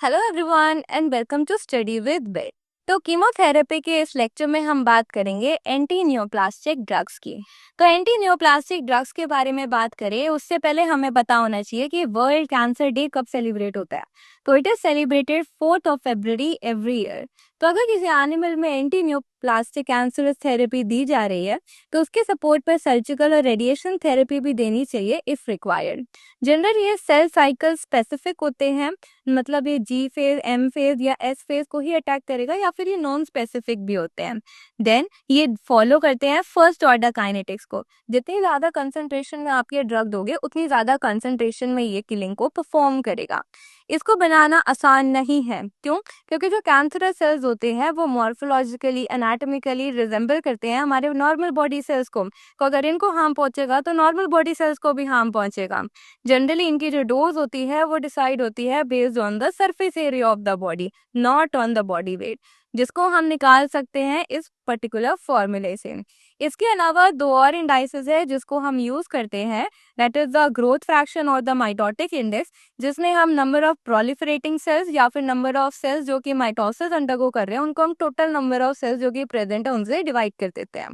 Hello everyone and welcome to study with bet. तो chemotherapy के इस लेक्चर में हम बात करेंगे एंटी नियोप्लास्टिक ड्रग्स की। तो एंटी नियोप्लास्टिक ड्रग्स के बारे में बात करें उससे पहले हमें पता होना चाहिए कि वर्ल्ड कैंसर डे कब सेलिब्रेट होता है। तो it is celebrated 4th of February every year. तो अगर किसी एनिमल में एंटी नियोप्लास्टिक कैंसरस थेरेपी दी जा रही है तो उसके सपोर्ट पर सर्जिकल और रेडिएशन थेरेपी भी देनी चाहिए इफ रिक्वायर्ड। जनरली ये सेल साइकिल स्पेसिफिक होते हैं, मतलब ये जी फेज, एम फेज या एस फेज को ही अटैक करेगा, या फिर ये नॉन स्पेसिफिक भी होते हैं। देन ये फॉलो करते हैं फर्स्ट ऑर्डर काइनेटिक्स को। जितनी ज्यादा कंसंट्रेशन में आप ये ड्रग दोगे उतनी ज्यादा कंसंट्रेशन में ये किलिंग को परफॉर्म करेगा। इसको बनाना आसान नहीं है। क्यों? क्योंकि जो कैंसरस सेल्स होते हैं वो मॉर्फोलॉजिकली, एनाटॉमिकली रिजेंबल करते हैं हमारे नॉर्मल बॉडी सेल्स को। तो अगर इनको हार्म पहुंचेगा तो नॉर्मल बॉडी सेल्स को भी हार्म पहुंचेगा। जनरली इनकी जो डोज होती है वो डिसाइड होती है based on the surface area of the body, not on the body weight, जिसको हम निकाल सकते हैं इस पर्टिकुलर फॉर्मूले से। इसके अलावा दो और इंडाइसेस है जिसको हम यूज करते हैं, that is the growth fraction और द माइटोटिक इंडेक्स, जिसमें हम नंबर ऑफ प्रोलिफरेटिंग सेल्स या फिर नंबर ऑफ सेल्स जो कि माइटोसिस अंडरगो कर रहे हैं उनको हम टोटल नंबर ऑफ सेल्स जो कि प्रेजेंट है उनसे डिवाइड कर देते हैं।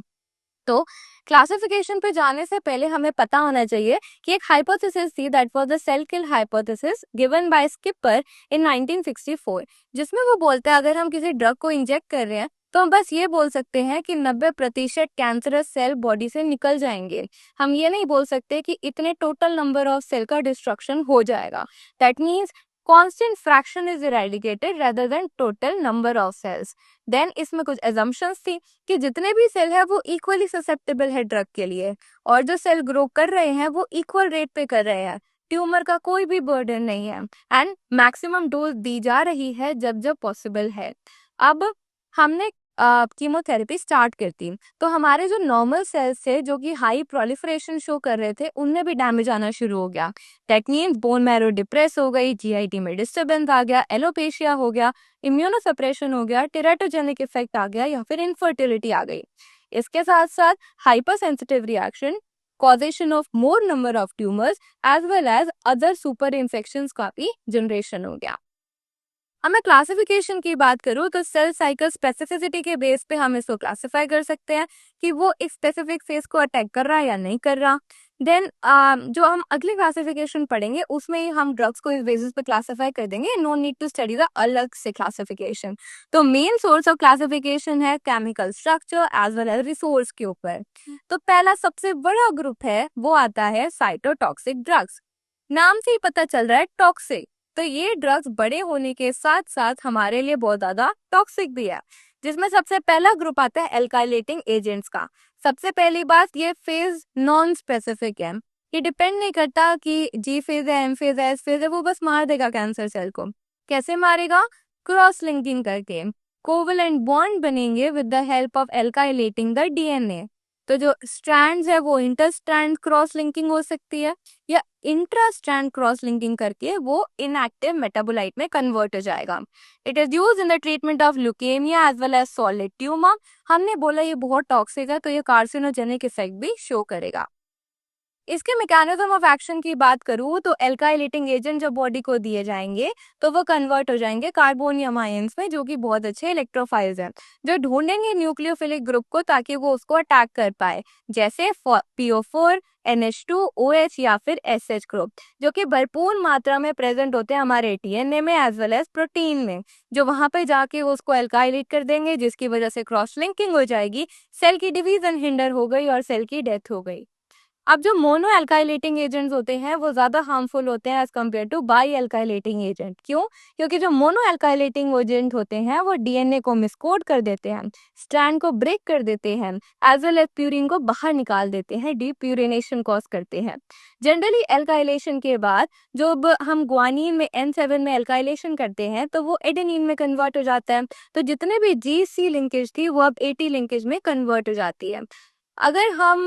तो क्लासिफिकेशन पे जाने से पहले हमें पता होना चाहिए कि एक हाइपोथेसिस थी, that was the cell kill hypothesis given by Skipper in 1964, जिसमें वो बोलते हैं अगर हम किसी ड्रग को इंजेक्ट कर रहे हैं तो हम बस ये बोल सकते हैं कि 90% कैंसरस सेल बॉडी से निकल जाएंगे। हम ये नहीं बोल सकते कि इतने टोटल नंबर ऑफ सेल का डिस्ट्रक्शन हो जाएगा। That means constant fraction is eradicated rather than total number of cells. Then इसमें कुछ एजम्पशंस थी कि जितने भी सेल है वो इक्वली ससेप्टेबल है ड्रग के लिए, और जो सेल ग्रो कर रहे हैं वो इक्वल रेट पे कर रहे हैं, ट्यूमर का कोई भी बर्डन नहीं है, एंड मैक्सिमम डोज दी जा रही है जब जब पॉसिबल है। अब हमने कीमोथेरेपी स्टार्ट करती तो हमारे जो नॉर्मल सेल्स थे जो कि हाई प्रोलिफरेशन शो कर रहे थे उनमें भी डैमेज आना शुरू हो गया। That means bone marrow depress हो गई, जीआईटी में डिस्टर्बेंस आ गया, एलोपेशिया हो गया, इम्यूनोसप्रेशन हो गया, टेराटोजेनिक इफेक्ट आ गया, या फिर इनफर्टिलिटी आ गई। इसके साथ साथ hyper sensitive reaction, causation of more number of tumours as well as other super infections का भी जनरेशन हो गया। अब मैं क्लासिफिकेशन की बात करूँ तो सेल साइकिल स्पेसिफिसिटी के बेस पे हम इसको क्लासिफाई कर सकते हैं कि वो एक स्पेसिफिक फेज को अटैक कर रहा है या नहीं कर रहा। देन जो हम अगली क्लासिफिकेशन पढ़ेंगे उसमें ही हम ड्रग्स को इस बेसिस पे क्लासिफाई कर देंगे, no need to study the अलग से क्लासिफिकेशन। तो मेन सोर्स ऑफ क्लासिफिकेशन है chemical structure as well as resource के ऊपर। तो पहला सबसे बड़ा ग्रुप है वो आता है साइटोटॉक्सिक ड्रग्स। नाम से ही पता चल रहा है टॉक्सिक, तो ये ड्रग्स बड़े होने के साथ साथ हमारे लिए बहुत ज्यादा टॉक्सिक भी है, जिसमें सबसे पहला ग्रुप आता है एल्काइलेटिंग एजेंट्स का। सबसे पहली बात, ये फेज नॉन स्पेसिफिक है, ये डिपेंड नहीं करता कि जी फेज है, एम फेज है, एस फेज है, वो बस मार देगा कैंसर सेल को। कैसे मारेगा? क्रॉस लिंकिंग करके। कोवलेंट बॉन्ड बनेंगे with the help of alkylating the DNA. तो जो स्ट्रैंड्स है वो इंटर स्ट्रैंड क्रॉस लिंकिंग हो सकती है, या इंट्रा स्ट्रैंड क्रॉस लिंकिंग करके वो इनएक्टिव मेटाबोलाइट में कन्वर्ट हो जाएगा। It is use in the treatment of leukaemia as well as solid tumour. हमने बोला ये बहुत टॉक्सिक है तो ये कार्सिनोजेनिक इफेक्ट भी शो करेगा। इसके मैकेनिज्म ऑफ एक्शन की बात करूँ तो एल्काइलेटिंग एजेंट जब बॉडी को दिए जाएंगे तो वो कन्वर्ट हो जाएंगे कार्बोनियम आयंस में, जो कि बहुत अच्छे इलेक्ट्रोफाइल्स हैं जो ढूंढेंगे न्यूक्लियोफिलिक ग्रुप को ताकि वो उसको अटैक कर पाए, जैसे PO4, NH2, OH या फिर SH ग्रुप, जो कि भरपूर मात्रा में प्रेजेंट होते हैं हमारे DNA में एज वेल एज प्रोटीन में, जो वहां पे जाके उसको एल्काइलेट कर देंगे, जिसकी वजह से क्रॉस लिंकिंग हो जाएगी, सेल की डिवीजन हिंडर हो गई और सेल की डेथ हो गई। अब जो मोनो एल्काइलेटिंग एजेंट्स होते हैं वो ज्यादा हार्मफुल होते हैं as compare to by alkylating agent. क्यों? क्योंकि जो मोनो एल्काइलेटिंग एजेंट होते हैं वो डीएनए को मिसकोड कर देते हैं, स्ट्रैंड को ब्रेक कर देते हैं, एज वेल एज प्यूरिन को बाहर निकाल देते हैं, डीप्यूरिनेशन कॉज करते हैं। जनरली एल्काइलेशन के बाद जब हम ग्वानिन में N7 में एल्काइलेशन करते हैं तो वो एडेनिन में कन्वर्ट हो जाता है, तो जितने भी GC लिंकेज थी वो अब AT लिंकेज में कन्वर्ट हो जाती है। अगर हम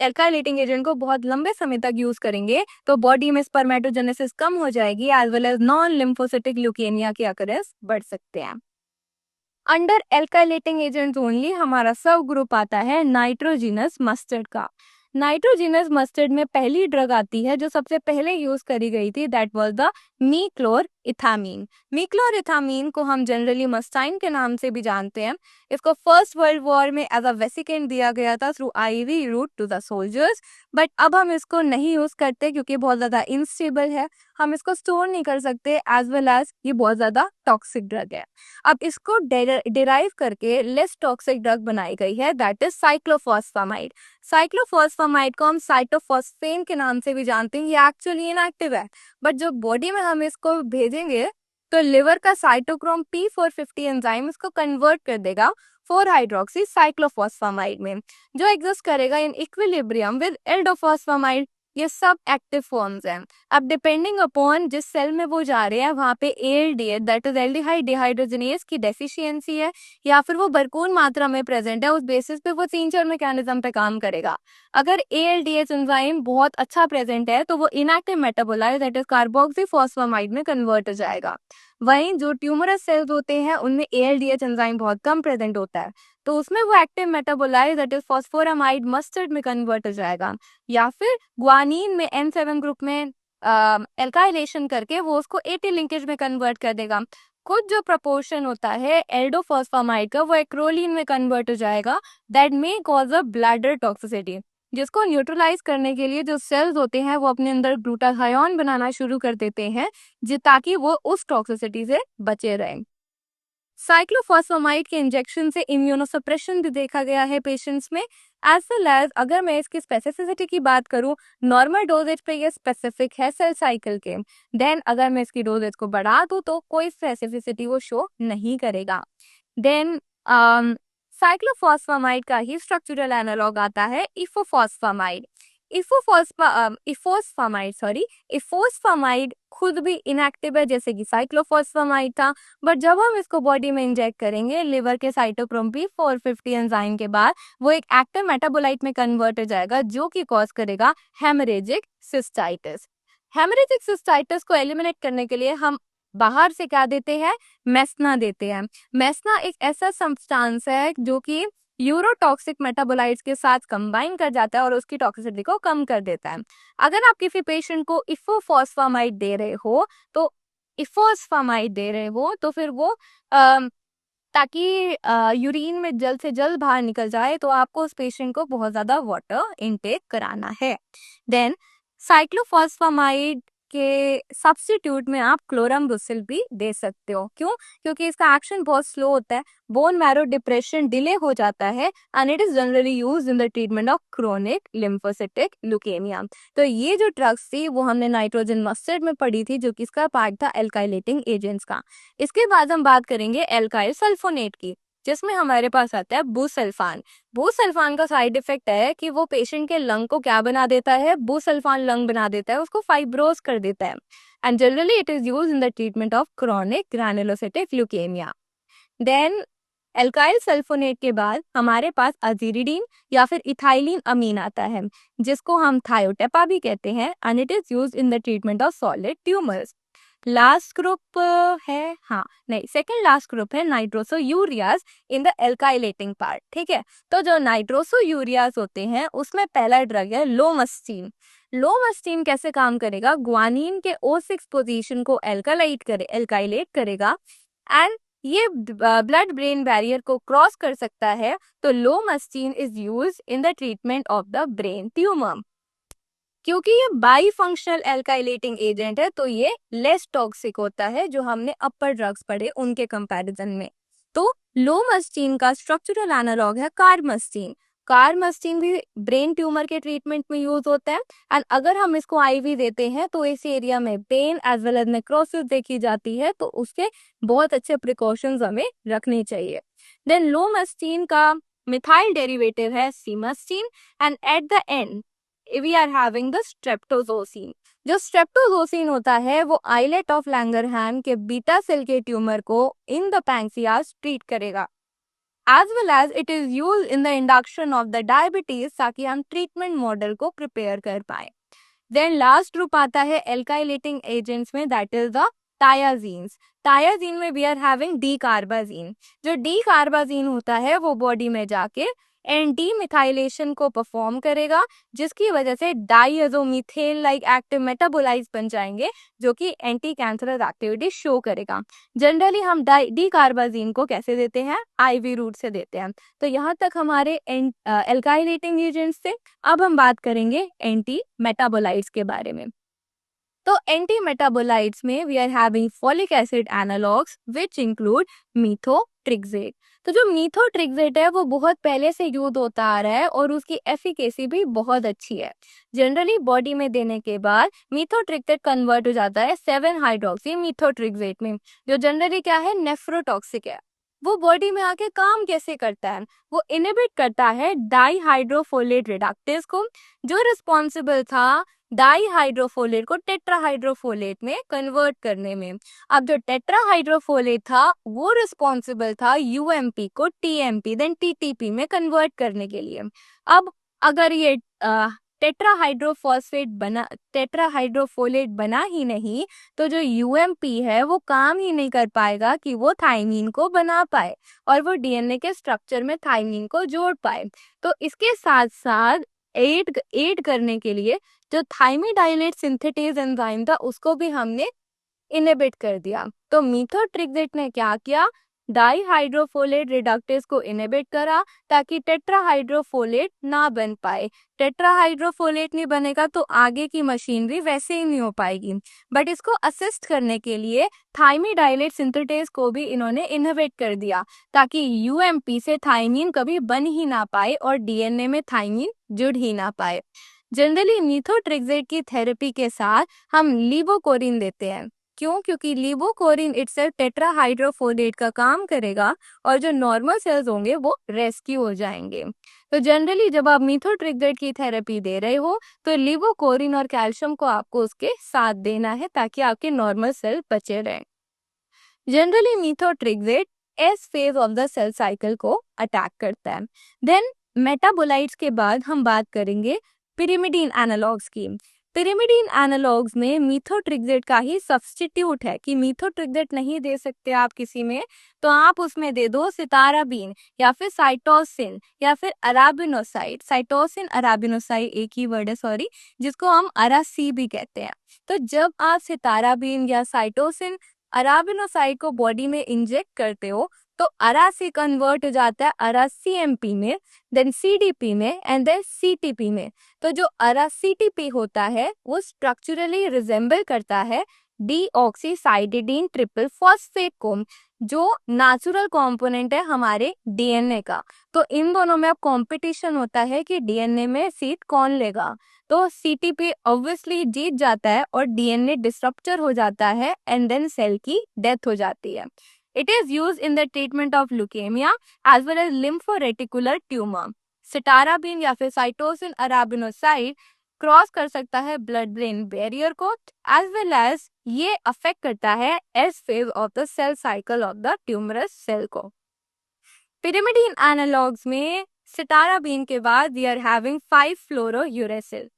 एल्काइलेटिंग एजेंट को बहुत लंबे समय तक यूज करेंगे तो बॉडी में स्पर्मेटोजेनेसिस कम हो जाएगी, as well as non lymphocytic leukaemia के अकरेंस बढ़ सकते हैं। अंडर एल्काइलेटिंग एजेंट्स ओनली हमारा सब ग्रुप आता है नाइट्रोजिनस मस्टर्ड का। नाइट्रोजिनस मस्टर्ड में पहली ड्रग आती है जो सबसे पहले यूज करी गई थी, दैट वाज द मीक्लोर इथामीन। मिक्लोरिथामीन को हम जनरली मस्टाइन के नाम से भी जानते हैं। इसको फर्स्ट वर्ल्ड वॉर में एज अ वेसिकेंट दिया गया था through IV route to the soldiers, but अब हम इसको नहीं यूज करते क्योंकि बहुत ज्यादा इनस्टेबल है, हम इसको स्टोर नहीं कर सकते, एज वेल एज ये बहुत ज्यादा टॉक्सिक ड्रग है। अब इसको डिराइव करके लेस टॉक्सिक ड्रग बनाई गई है, दैट इज साइक्लोफॉस्फामाइड। साइक्लोफॉस्फामाइड को हम साइटोफॉस्फेन के नाम से भी जानते हैं। ये एक्चुअली इनएक्टिव है, बट जब बॉडी में हम इसको भेजेंगे तो लिवर का साइटोक्रोम P450 एंजाइम इसको कन्वर्ट कर देगा 4 हाइड्रोक्सी साइक्लोफॉस्फामाइड में, जो एग्जिस्ट करेगा इन इक्विलिब्रियम विद एल्डोफॉस्फामाइड। ये सब एक्टिव फॉर्म्स हैं। अब डिपेंडिंग अपॉन जिस सेल में वो जा रहे हैं वहाँ पे ALDH that is aldehyde dehydrogenase की डेफिशिएंसी है या फिर वो भरपूर मात्रा में प्रेजेंट है, उस बेसिस पे वो 3-4 मैकेनिज्म पे काम करेगा। अगर ALDH एंजाइम बहुत अच्छा प्रेजेंट है तो वो इनएक्टिव मेटाबोलाइट दैट इज कार्बोक्सीफॉस्फामाइड में कन्वर्ट हो जाएगा। वहीं जो ट्यूमरस सेल्स होते हैं उनमें ALDH एंजाइम बहुत कम प्रेजेंट होता है, तो उसमें वो active metabolite that is phosphoramide mustard में कन्वर्ट हो जाएगा, या फिर ग्वानीन में N7 ग्रुप में एल्काइलेशन करके वो उसको AT लिंकेज में कन्वर्ट कर देगा। कुछ जो प्रपोर्शन होता है एल्डोफॉस्फामाइड का वो एक्रोलीन में कन्वर्ट हो जाएगा, that may cause a bladder toxicity, जिसको न्यूट्रलाइज करने के लिए जो सेल्स होते हैं वो अपने अंदर ग्लूटाथायोन बनाना शुरू कर देते हैं ताकि वो उस टॉक्सिसिटी से बचे रहें। साइक्लोफॉस्फामाइड के इंजेक्शन से इम्यूनोसप्रेशन भी देखा गया है पेशेंट्स में, एज वेल एज अगर मैं इसकी स्पेसिफिसिटी की बात करूं, नॉर्मल डोजेज पे ये स्पेसिफिक है सेल साइकिल के, देन अगर मैं इसकी डोजेज को बढ़ा दूं तो कोई स्पेसिफिसिटी वो शो नहीं करेगा। देन साइक्लोफॉस्फामाइड का ही स्ट्रक्चरल एनालॉग आता है इफोफॉस्फामाइड। इफोस्फामाइड खुद भी इनएक्टिव है जैसे कि साइक्लोफॉस्फामाइड था, बट जब हम इसको बॉडी में इंजेक्ट करेंगे लिवर के साइटोक्रोम P450 एंजाइम के बाद वो एक एक्टिव मेटाबोलाइट में कन्वर्ट हो जाएगा, जो कि कॉज करेगा हेमरेजिक सिस्टाइटिस। हेमरेजिक सिस्टाइटिस को एलिमिनेट करने के लिए हम बाहर से क्या देते हैं, मेस्ना देते हैं। मेस्ना एक ऐसा सब्सटेंस है जो कि यूरोटॉक्सिक मेटाबोलाइट्स के साथ कंबाइन कर जाता है और उसकी टॉक्सिसिटी को कम कर देता है। अगर आप किसी पेशेंट को इफोफॉस्फामाइड दे रहे हो तो फिर वो ताकि यूरिन में जल्द से जल्द बाहर निकल जाए तो आपको उस पेशेंट को बहुत ज्यादा वाटर इनटेक कराना है। देन साइक्लोफॉस्फामाइड के सब्स्टिट्यूट में आप क्लोराम्बुसिल भी दे सकते हो। क्यों? क्योंकि इसका एक्शन बहुत स्लो होता है, बोन मैरो डिप्रेशन डिले हो जाता है, and it is generally used in the treatment of chronic lymphocytic leukaemia. तो ये जो ड्रग्स थी वो हमने नाइट्रोजन मस्टर्ड में पढ़ी थी, जो कि इसका पार्ट था एल्काइलेटिंग एजेंट्स का। इसके बाद हम बात करेंगे एल्काइल सल्फोनेट की, जिसमें हमारे पास आता है बुसल्फान। बुसल्फान का साइड इफेक्ट है कि वो पेशेंट के लंग को क्या बना देता है, बुसल्फान लंग बना देता है, उसको फाइब्रोज कर देता है, and generally it is used in the treatment of chronic granulocytic leukaemia. Then alkyl sulfonate के बाद हमारे पास अजीरिडीन या फिर इथाइलिन अमीन आता है, जिसको हम थायोटेपा भी कहते हैं, and it is used in the treatment of solid tumours. Last group second last group है नाइट्रोसोयूरियाज इन द एल्काइलेटिंग पार्ट। ठीक है, तो जो नाइट्रोसोयूरियाज होते हैं उसमें पहला ड्रग है लोमस्टीन। लोमस्टीन कैसे काम करेगा, ग्वानीन के O6 पोजीशन को एल्काइलेट करेगा, एंड ये ब्लड ब्रेन बैरियर को क्रॉस कर सकता है, तो lomustine is used in the treatment of the brain tumour. क्योंकि ये बाई फंक्शनल एल्काइलेटिंग एजेंट है तो ये लेस टॉक्सिक होता है जो हमने अपर ड्रग्स पढ़े उनके कंपैरिजन में। तो लोमस्टीन का स्ट्रक्चरल एनालॉग है कार्मस्टीन। कार्मस्टीन भी ब्रेन ट्यूमर के ट्रीटमेंट में यूज होता है, एंड अगर हम इसको आईवी देते हैं तो इस एरिया में pain as well as necrosis देखी जाती है, तो उसके बहुत अच्छे प्रिकॉशंस हमें रखने चाहिए। देन लोमस्टीन का मिथाइल डेरिवेटिव है semustine, and at the end we are having the streptozocin। जो स्ट्रेप्टोजोसिन होता है वो आइलेट ऑफ लैंगरहैन के बीटा सेल के ट्यूमर को इन द पैंक्रियास ट्रीट करेगा, as well as it is used in the induction of the diabetes, ताकि हम ट्रीटमेंट मॉडल को प्रिपेयर कर पाए। देन लास्ट ग्रुप आता है एल्काइलेटिंग एजेंट्स में, दैट इज द टायाजीन्स। टायाजीन में वी आर हैविंग डी कार्बाजीन। जो डी कार्बाजीन होता है वो बॉडी में जाके एंड डीमिथाइलेशन को परफॉर्म करेगा, जिसकी वजह से डाइएजोमीथेन लाइक एक्टिव मेटाबोलाइट्स बन जाएंगे, जो कि एंटी कैंसरस एक्टिविटी शो करेगा। जनरली हम डी कार्बाजीन को कैसे देते हैं, आईवी रूट से देते हैं। तो यहाँ तक हमारे एल्काइलेटिंग एजेंट्स थे। अब हम बात करेंगे एंटी मेटाबोलाइट्स के बारे में। तो एंटी मेटाबोलाइट्स में we are having folic acid analogues which include methotrexate. तो जो मीथोट्रिक्सेट है वो बहुत पहले से यूज होता आ रहा है और उसकी एफिकेसी भी बहुत अच्छी है। जनरली बॉडी में देने के बाद मीथोट्रिक्सेट कन्वर्ट हो जाता है 7 हाइड्रोक्सी मीथोट्रिक्सेट में, जो जनरली क्या है, नेफ्रोटॉक्सिक है। वो बॉडी में आके काम कैसे करता है, वो इनहिबिट करता है डाईहाइड्रोफोलेट रिडक्टेज को, जो रिस्पॉन्सिबल था डाईहाइड्रोफोलेट को टेट्राहाइड्रोफोलेट में कन्वर्ट करने में। अब जो टेट्राहाइड्रोफोलेट था वो रिस्पॉन्सिबल था यूएमपी को टीएमपी देन टीटीपी में कन्वर्ट करने के लिए। अब अगर ये टेट्राहाइड्रोफोलेट बना ही नहीं तो जो यूएमपी है वो काम ही नहीं कर पाएगा कि वो थाइमीन को बना पाए और वो डीएनए के स्ट्रक्चर में थाइमीन को जोड़ पाए। तो इसके साथ साथ एड करने के लिए जो थाइमिडाइलेट सिंथेटेज एंजाइम था उसको भी हमने इनहिबिट कर दिया। तो मीथोट्रिक्सेट ने क्या किया, डाईहाइड्रोफोलेट रिडक्टेज को इनहिबिट करा ताकि टेट्राहाइड्रोफोलेट ना बन पाए। टेट्राहाइड्रोफोलेट नहीं बनेगा तो आगे की मशीनरी वैसे ही नहीं हो पाएगी, बट इसको असिस्ट करने के लिए थाइमिडाइलेट सिंथेटेज को भी इन्होंने इनहिबिट कर दिया ताकि यूएमपी से थाइमीन कभी बन ही ना पाए और डीएनए में थाइमीन जुड़ ही ना पाए। जनरली मीथोट्रिक्सेट की थेरेपी के साथ हम लीवोकोरिन देते हैं। क्यों? क्योंकि लीवोकोरिन इटसेल्फ टेट्राहाइड्रोफोलेट का काम करेगा और जो नॉर्मल सेल्स होंगे वो रेस्क्यू हो जाएंगे। तो जनरली जब आप मीथोट्रिक्सेट की थेरेपी दे रहे हो तो लीवोकोरिन और कैल्शियम को आपको उसके साथ देना है ताकि आपके नॉर्मल सेल बचे रहें। Generally methotrexate S phase of the cell cycle को अटैक करता है। देन मेटाबोलाइट्स के बाद हम बात करेंगे पिरिमिडीन एनालॉग्स की। पिरिमिडीन एनालॉग्स में मीथोट्रिक्सेट का ही सब्स्टिट्यूट है कि मीथोट्रिक्सेट नहीं दे सकते आप किसी में तो आप उसमें दे दो सिताराबीन या फिर साइटोसिन या फिर अराबिनोसाइड। साइटोसिन अराबिनोसाइड एक ही वर्ड है, सॉरी, जिसको हम अरासी भी कहते हैं। तो जब आप सिताराबीन या साइटोसिन अराबिनोसाइड को बॉडी में इंजेक्ट करते हो तो अरासी कन्वर्ट हो जाता है अरासीएमपी में, देन सीडीपी में एंड देन सीटीपी में। तो जो अरासीटीपी होता है वो स्ट्रक्चरली रिजेंबल करता है डीऑक्सीसाइडिडीन ट्रिपल फॉस्फेट को, जो नेचुरल कंपोनेंट है हमारे डीएनए का। तो इन दोनों में अब कंपटीशन होता है कि डीएनए में सीट कौन लेगा। तो सीटीपी ऑब्वियसली जीत जाता है और डीएनए डिस्ट्रक्चर हो जाता है एंड देन सेल की डेथ हो जाती है। It is used in the treatment of leukemia as well as lymphoreticular tumor. सिटाराबिन या फिर साइटोसिन अराबिनोसाइड क्रॉस कर सकता है ब्लड ब्रेन बैरियर को एज वेल एज ये अफेक्ट करता है S phase of the cell cycle of the tumorous cell को। पिरिमिडीन एनालॉग्स में सिटाराबिन के बाद we are having 5-fluorouracil.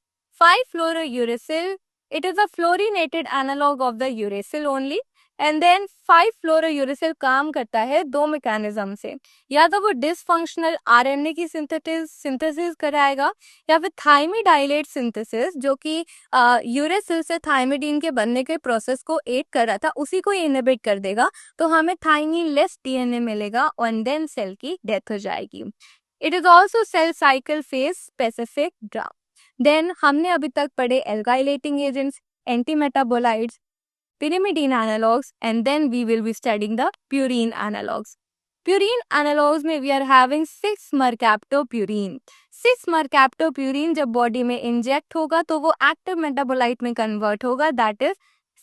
5-fluorouracil, it is a fluorinated analog of the uracil only. And then 5-fluorouracil काम करता है दो मैकेनिज्म से, या तो वो डिसफंक्शनल आरएनए की सिंथेसिस कराएगा या फिर थाइमिडाइलेट सिंथेसिस, जो कि यूरेसिल से थाइमिडीन के बनने के प्रोसेस को एड कर रहा था, उसी को इनहिबिट कर देगा तो हमें थाइमीन लेस डीएनए मिलेगा और देन सेल की डेथ हो जाएगी। It is also cell cycle phase specific drug. Then हमने अभी तक पढ़े alkylating agents, anti metabolites, pyrimidine analogs, and then we will be studying the purine analogs. Purine analogs में we are having 6-mercaptopurine. 6-mercaptopurine जब body में inject होगा तो वो एक्टिव मेटाबोलाइट में कन्वर्ट होगा, that is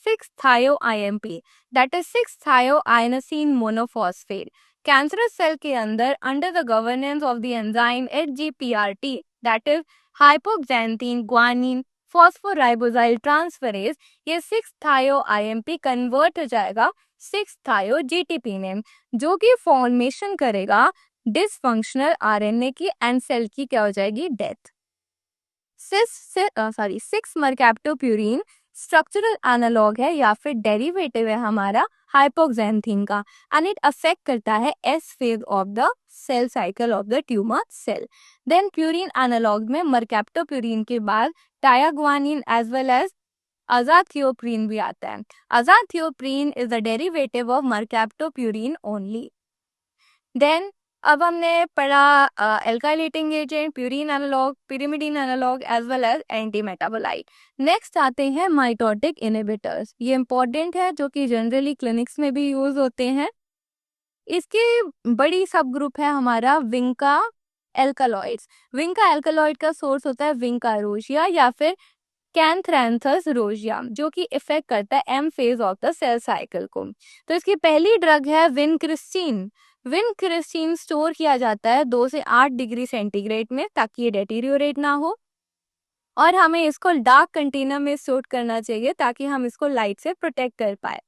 6-thio-IMP, that is 6-thioinosine monophosphate. Cancerous cell के अंदर under the governance of the enzyme HGPRT, that is hypoxanthine guanine phosphoribosyl transferase, ये 6-thio-IMP कन्वर्ट हो जाएगा 6-thio-GTP में, जो कि फॉर्मेशन करेगा डिसफंक्शनल आरएनए की एंड सेल की क्या हो जाएगी, डेथ। 6-mercaptopurine स्ट्रक्चरल एनालॉग है या फिर डेरिवेटिव है हमारा हाइपोक्सेंथीन का, एंड इट अफेक्ट करता है S phase of the cell cycle of the tumour cell. Then purine analogue में मरकैप्टोप्यूरिन के बाद thioguanine as well as azathioprine भी आता है। Azathioprine is the derivative of mercaptopurine only. Then अब हमने पढ़ा alkylating agent, purine analogue, pyrimidine analogue as well as anti metabolite. Next आते हैं माइटोटिक इनहिबिटर्स। ये इंपॉर्टेंट है, जो कि जनरली क्लिनिक्स में भी यूज होते हैं। इसकी बड़ी सब ग्रुप है हमारा विंका एल्कालॉइड्स। विंका एल्कालॉइड का सोर्स होता है विंका रोजिया या फिर कैंथ्रैंथस रोजिया, जो कि इफेक्ट करता है M phase of the cell cycle को। तो इसकी पहली ड्रग है विनक्रिस्टीन। विनक्रिस्टीन स्टोर किया जाता है 2 से 8 डिग्री सेंटीग्रेड में, ताकि ये डेटीरियोरेट ना हो, और हमें इसको डार्क कंटेनर में स्टोर करना चाहिए ताकि हम इसको लाइट से प्रोटेक्ट कर पाए।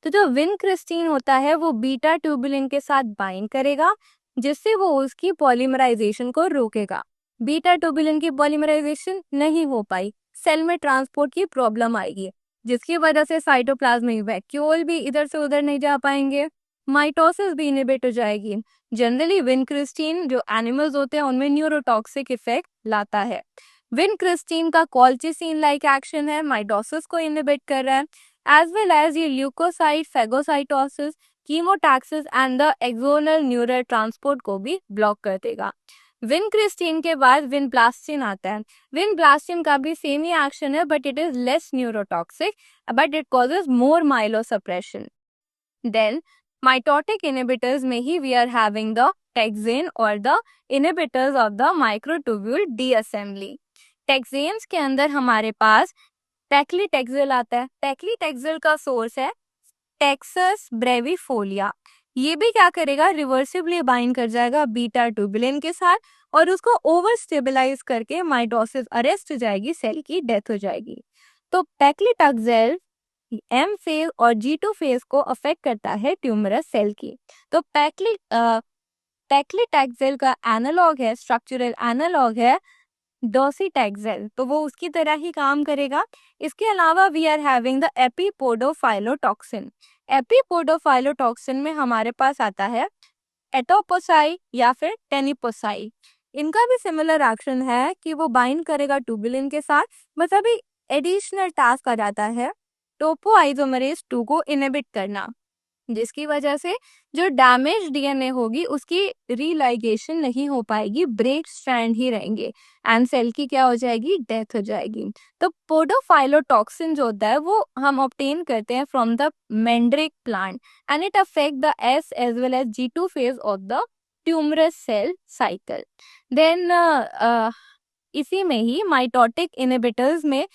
तो जो विनक्रिस्टीन होता है वो बीटा ट्यूबुलिन के साथ बाइंड करेगा, जिससे वो उसकी पॉलीमराइजेशन को रोकेगा। बीटा ट्यूबुलिन की पॉलीमराइजेशन नहीं हो पाई, सेल में ट्रांसपोर्ट की प्रॉब्लम आएगी, जिसकी वजह से साइटोप्लाज्मिक वैक्यूल भी इधर से उधर नहीं जा पाएंगे, माइटोसिस भी इनहिबिट हो जाएगी। जनरली विनक्रिस्टीन जो एनिमल्स होते हैं उनमें न्यूरोटॉक्सिक इफेक्ट लाता है। विनक्रिस्टीन का कॉल्चिसिन लाइक एक्शन है, माइटोसिस को इनहिबिट कर रहा है, एज वेल एज ये leukocyte phagocytosis, chemotaxis and the axonal neural transport को भी ब्लॉक कर देगा। विनक्रिस्टीन के बाद विनब्लास्टिन आता है। विनब्लास्टिन का भी सेम ही एक्शन है, but it is less neurotoxic, but it causes more myelosuppression. Then mitotic inhibitors में ही we are having the taxane और the inhibitors of the microtubule disassembly. Taxanes के अंदर हमारे पास पैक्लीटेक्सेल आता है। पैक्लीटेक्सेल का सोर्स है टेक्सस ब्रेविफोलिया। ये भी क्या करेगा, रिवर्सिबली बाइंड कर जाएगा बीटा ट्यूबुलिन के साथ, और उसको ओवर स्टेबलाइज करके माइटोसिस अरेस्ट हो जाएगी, सेल की डेथ हो जाएगी। तो पैक्लीटेक्सेल एम फेज और G2 फेज को अफेक्ट करता है ट्यूमरस सेल की। तो पैक्लीटेक्सेल का एनालॉग है, स्ट्रक्चरल एनालॉग है डोसीटैक्सेल, तो वो उसकी तरह ही काम करेगा। इसके अलावा वी आर हैविंग द एपिपोडोफाइलोटॉक्सिन। एपिपोडोफाइलोटॉक्सिन में हमारे पास आता है एटोपोसाई या फिर टेनिपोसाई। इनका भी सिमिलर एक्शन है कि वो बाइंड करेगा ट्यूबुलिन के साथ, बस अभी एडिशनल टास्क आ जाता है टोपोआइसोमरेज 2 को इनहिबिट करना, जिसकी वजह से जो डैमेज डीएनए होगी उसकी रीलाइगेशन नहीं हो पाएगी, ब्रेक स्ट्रैंड ही रहेंगे, एंड सेल की क्या हो जाएगी, डेथ हो जाएगी। तो पोडोफाइलोटॉक्सिन जो होता है वो हम ऑब्टेन करते हैं from the mandrake plant, and it affect the S as well as G2 phase of the tumorous cell cycle. Then इसी में ही माइटोटिक इनहिबिटर्स में,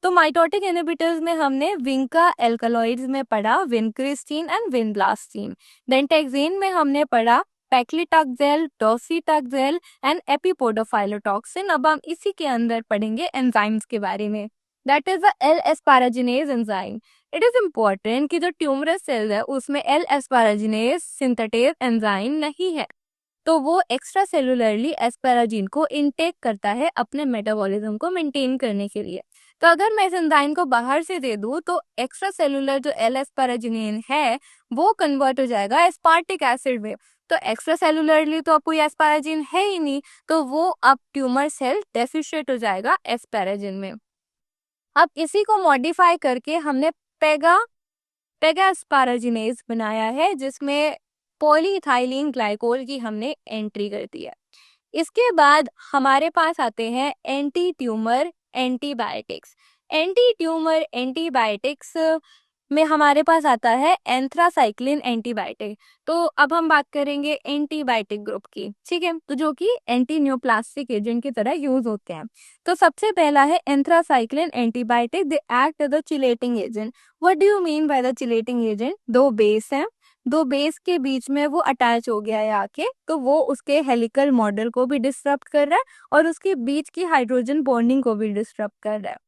तो माइटोटिक इनहिबिटर्स में हमने विंका एल्कालॉइड्स में पढ़ा विनक्रिस्टीन एंड विनब्लास्टीन। देन टेक्सेन में हमने पढ़ा पैक्लीटेक्सेल, डोसीटैक्सेल एंड एपिपोडोफाइलोटॉक्सिन। अब हम इसी के अंदर पढ़ेंगे एंजाइम्स के बारे में, that is the L asparaginase enzyme. It is important कि जो ट्यूमरस सेल है उसमें एल एस्पाराजिनेज सिंथेटेज एंजाइम नहीं है, तो वो एक्स्ट्रा सेलुलरली एस्पाराजिन को इनटेक करता है अपने मेटाबॉलिज्म को मेंटेन करने के लिए। तो अगर मैं इस एंजाइम को बाहर से दे दूं तो एक्स्ट्रा सेलुलर जो एल एस्पाराजिनेन है वो कन्वर्ट हो जाएगा एस्पार्टिक एसिड में। तो एक्स्ट्रा सेलुलरली तो अब कोई एस्पाराजिन है ही नहीं, तो वो अब ट्यूमर सेल डेफिशिएट हो जाएगा एस्पाराजिन में। अब इसी को मॉडिफाई करके हमने पेगा एस्पाराजिनेज बनाया है, जिसमें पॉलीइथाइलिन ग्लाइकोल की हमने एंट्री कर दी है। इसके बाद हमारे पास आते हैं anti tumour antibiotics. Anti tumour antibiotics में हमारे पास आता है एंथ्रासाइक्लिन एंटीबायोटिक। तो अब हम बात करेंगे एंटीबायोटिक ग्रुप की, ठीक है, तो जो कि एंटी न्यूप्लास्टिक एजेंट की तरह यूज होते हैं। तो सबसे पहला है anthracycline antibiotic, they act as the chelating agent. What do you mean by the chelating agent? दो बेस हैं, दो बेस के बीच में वो अटैच हो गया है आके, तो वो उसके हेलिकल मॉडल को भी डिस्टर्ब कर रहा है और उसके बीच की हाइड्रोजन बॉन्डिंग को भी डिस्टर्ब कर रहा है।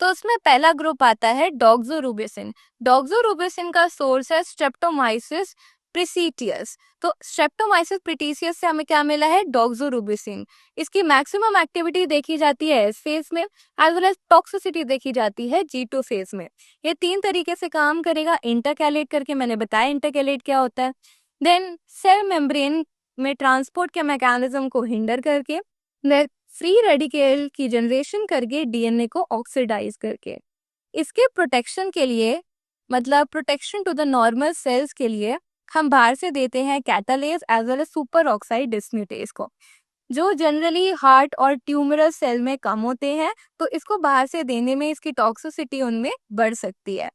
तो उसमें पहला ग्रुप आता है डॉक्सोरूबिसिन। डॉक्सोरूबिसिन का सोर्स है स्ट्रेप्टोमाइसिस प्रिसीटियस। तो स्ट्रेप्टोमाइसिस प्रिटीसियस से हमें क्या मिला है, डॉक्सोरुबिसिन। इसकी मैक्सिमम एक्टिविटी देखी जाती है एस फेज में, एज वेल एज टॉक्सिसिटी देखी जाती है G2 फेज में। ये 3 तरीके से काम करेगा इंटरकैलेट करके, मैंने बताया इंटरकैलेट क्या होता है। देन सेल मेम्ब्रेन में ट्रांसपोर्ट के मैकेनिज्म को हिंडर करके, फ्री रेडिकल की जनरेशन करके, डीएनए को ऑक्सीडाइज करके। इसके प्रोटेक्शन के लिए, मतलब protection to the normal cells के लिए, हम बाहर से देते हैं catalase as well as super oxide dismutase को, जो जनरली हार्ट और ट्यूमरस सेल में कम होते हैं, तो इसको बाहर से देने में इसकी टॉक्सिसिटी उनमें बढ़ सकती है।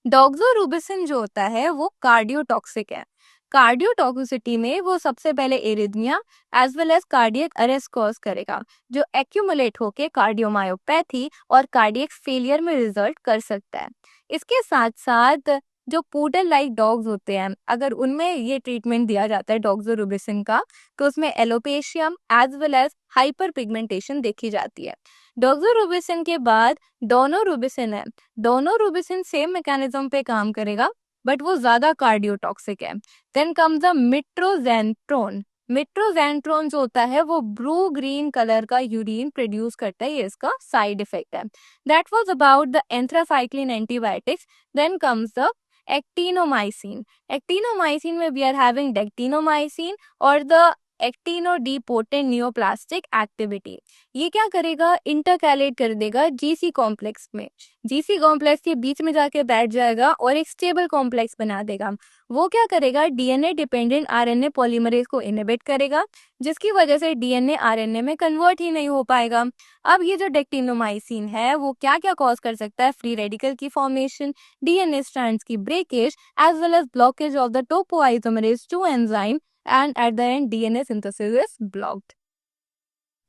डॉक्सोरुबिसिन जो होता है वो कार्डियोटॉक्सिक है। कार्डियोटॉक्सिसिटी में वो सबसे पहले arrhythmia as well as cardiac arrest cause करेगा, जो एक्यूमुलेट होके कार्डियोमायोपैथी और कार्डियक फेलियर में रिजल्ट कर सकता है। इसके साथ साथ जो पूडल लाइक डॉग्स होते हैं, अगर उनमें ये ट्रीटमेंट दिया जाता है डॉक्सोरुबिसिन का, तो उसमें alopecia as well as hyper pigmentation देखी जाती है। डॉक्सोरुबिसिन के बाद डोनोरुबिसिन है। डोनोरुबिसिन सेम मैकेनिज्म पे काम करेगा, बट वो ज्यादा कार्डियोटॉक्सिक है। Then comes the mitoxantrone. Mitoxantrone जो होता है वो ब्लू ग्रीन कलर का यूरिन प्रोड्यूस करता है, ये इसका साइड इफेक्ट है। That was about the anthracycline antibiotics. Then comes the actinomycin. Actinomycin में वी आर हैविंग डेक्टिनोमाइसिन और द एक्टिनोडीपोटेंट नियोप्लास्टिक एक्टिविटी। ये क्या करेगा, इंटरकैलेट कर देगा जीसी कॉम्प्लेक्स में। जीसी कॉम्प्लेक्स के बीच में जाके बैठ जाएगा और एक स्टेबल कॉम्प्लेक्स बना देगा। वो क्या करेगा, डीएनए डिपेंडेंट आरएनए पॉलीमरेज को इनहिबिट करेगा, जिसकी वजह से डीएनए आरएनए में कन्वर्ट ही नहीं हो पाएगा। अब ये जो डेक्टिनोमाइसिन है वो क्या क्या कॉज कर सकता है, फ्री रेडिकल की फॉर्मेशन, डीएनए स्ट्रैंड्स की breakage, as well as blockage of the topoisomerase 2 enzyme, and at the end DNA synthesis is blocked.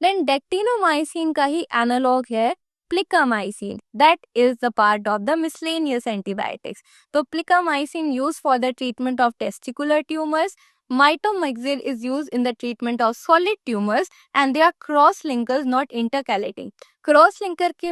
Then dectinomycin का ही एनालॉग है प्लिकामाइसिन, that is the part of the miscellaneous antibiotics. तो प्लिकामाइसिन used for the treatment of testicular tumors, mitomycin is used in the treatment of solid tumors, and they are cross linkers not intercalating. Cross linker के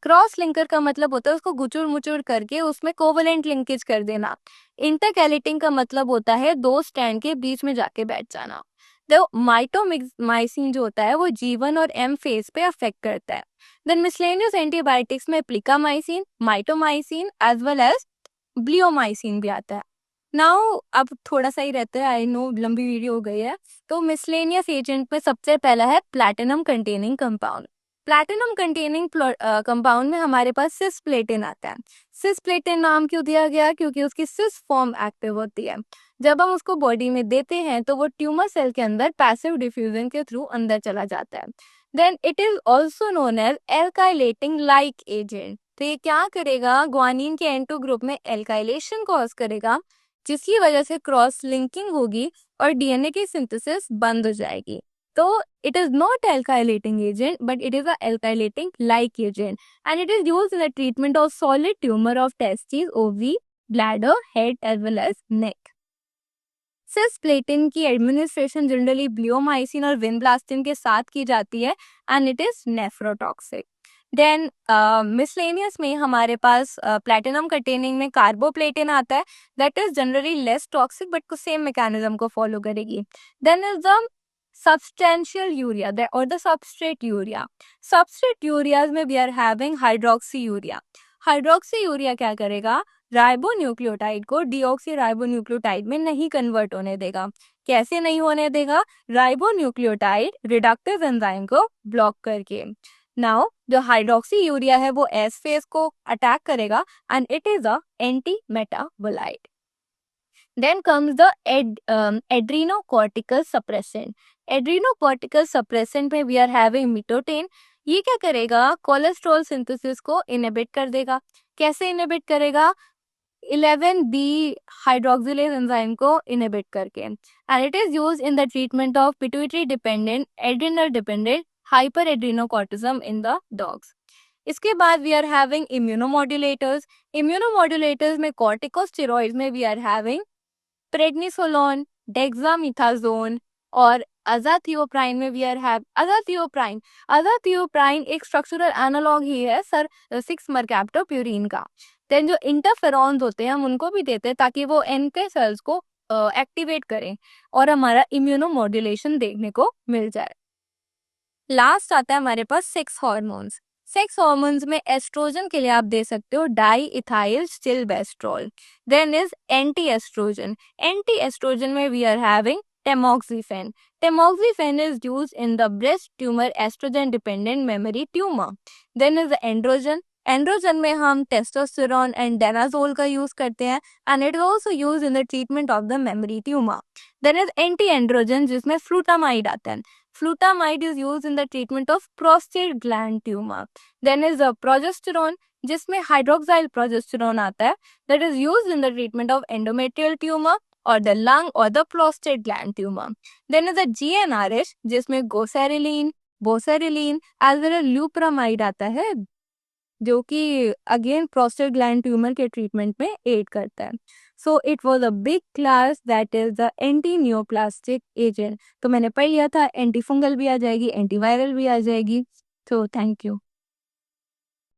cross linker का मतलब होता है उसको गुचुर मुचुर करके उसमें covalent linkage कर देना। इंटरकैलेटिंग का मतलब होता है दो स्टैंड के बीच में जाके बैठ जाना। तो माइटोमाइसिन जो होता है वो G1 और M फेज पे अफेक्ट करता है। देन मिसलेनियस एंटीबायोटिक्स में plicamycin, mitomycin as well as bleomycin भी आता है। नाउ अब थोड़ा सा ही रहता है, आई नो लंबी वीडियो हो गई है। तो मिसलेनियस एजेंट में सबसे पहला है platinum containing compound. Platinum containing compound में हमारे पास सिस्प्लेटिन आता है। सिस्प्लेटिन नाम क्यों दिया गया, क्योंकि उसकी सिस फॉर्म एक्टिव होती है। जब हम उसको बॉडी में देते हैं तो वो ट्यूमर सेल के अंदर पैसिव डिफ्यूजन के थ्रू अंदर चला जाता है। Then it is also known as alkylating like agent. तो ये क्या करेगा, ग्वानिन के N2 ग्रुप में एल्काइलेशन कॉज करेगा, जिसकी वजह से क्रॉस लिंकिंग होगी और डीएनए की सिंथेसिस बंद हो जाएगी। तो it is not alkylating agent, but it is a alkylating like agent, and it is used in the treatment of solid tumor of testes, ovary, bladder, head as well as neck. Cisplatin की administration generally bleomycin और vinblastine के साथ की जाती है, and it is nephrotoxic. Then miscellaneous में हमारे पास प्लैटिनम कंटेनिंग में कार्बोप्लेटिन आता है, that is generally less toxic but same mechanism को फॉलो करेगी। Then is the substantial urea or the substrate urea. Substrate ureas में we are having hydroxyurea. Hydroxyurea क्या करेगा, राइबोन्यूक्लियोटाइड को डीऑक्सी राइबोन्यूक्लियोटाइड में नहीं कन्वर्ट होने देगा। कैसे नहीं होने देगा, राइबोन्यूक्लियोटाइड रिडक्टिव एंजाइम को ब्लॉक करके। नाउ जो हाइड्रोक्सीयूरिया है वो एस फेज को अटैक करेगा, and it is a anti metabolite. Then comes the adrenocortical suppressant. Adrenocortical suppressant में we are having mitotane. ये क्या करेगा, कोलेस्ट्रॉल सिंथेसिस को इनहिबिट कर देगा। कैसे इनहिबिट करेगा, 11B हाइड्रोक्सिलेज एंजाइम को इनहिबिट करके, and it is used in the treatment of pituitary dependent adrenal dependent hyper adrenocorticism in the dogs. इसके बाद we are having immunomodulators. Immunomodulators में कॉर्टिकोस्टेरॉइड्स में we are having prednisolone, dexamethasone और azathioprine में we are have azathioprine. Azathioprine एक structural analogue ही है sir 6 मरकैप्टोप्यूरिन का। Then जो इंटरफेरॉन्स होते हैं हम उनको भी देते हैं ताकि वो एनके सेल्स को एक्टिवेट करें और हमारा इम्यूनोमॉड्यूलेशन देखने को मिल जाए। लास्ट आता है हमारे पास सेक्स हार्मोन्स। सेक्स हार्मोन्स में एस्ट्रोजन के लिए आप दे सकते हो di ethyl stilboestrol. Then is anti oestrogen. Anti oestrogen में we are having tamoxifen. Tamoxifen is used in the breast tumor estrogen dependent memory tumor. Then is the androgen. Androgen में हम टेस्टोस्टेरोन एंड डेनाजोल का use करते हैं and it is also use in the treatment of the memory tumour. Then is anti androgen जिसमें flutamide आता है। Flutamide is use in the treatment of prostate gland tumour. Then is progesterone जिसमें hydroxyl progesterone आता है that is use in the treatment of endometrial tumour or the lung or the prostate gland tumor. Then is the GnRH जिसमें गोसेरिलीन, बोसेरिलीन as well as ल्यूप्रामाइड आता है जो कि again prostate gland tumour के treatment में add करता है। So it was a big class that is the anti neoplastic agent. तो मैंने पढ़ लिया था एंटी फंगल भी आ जाएगी, एंटीवायरल भी आ जाएगी। So thank you.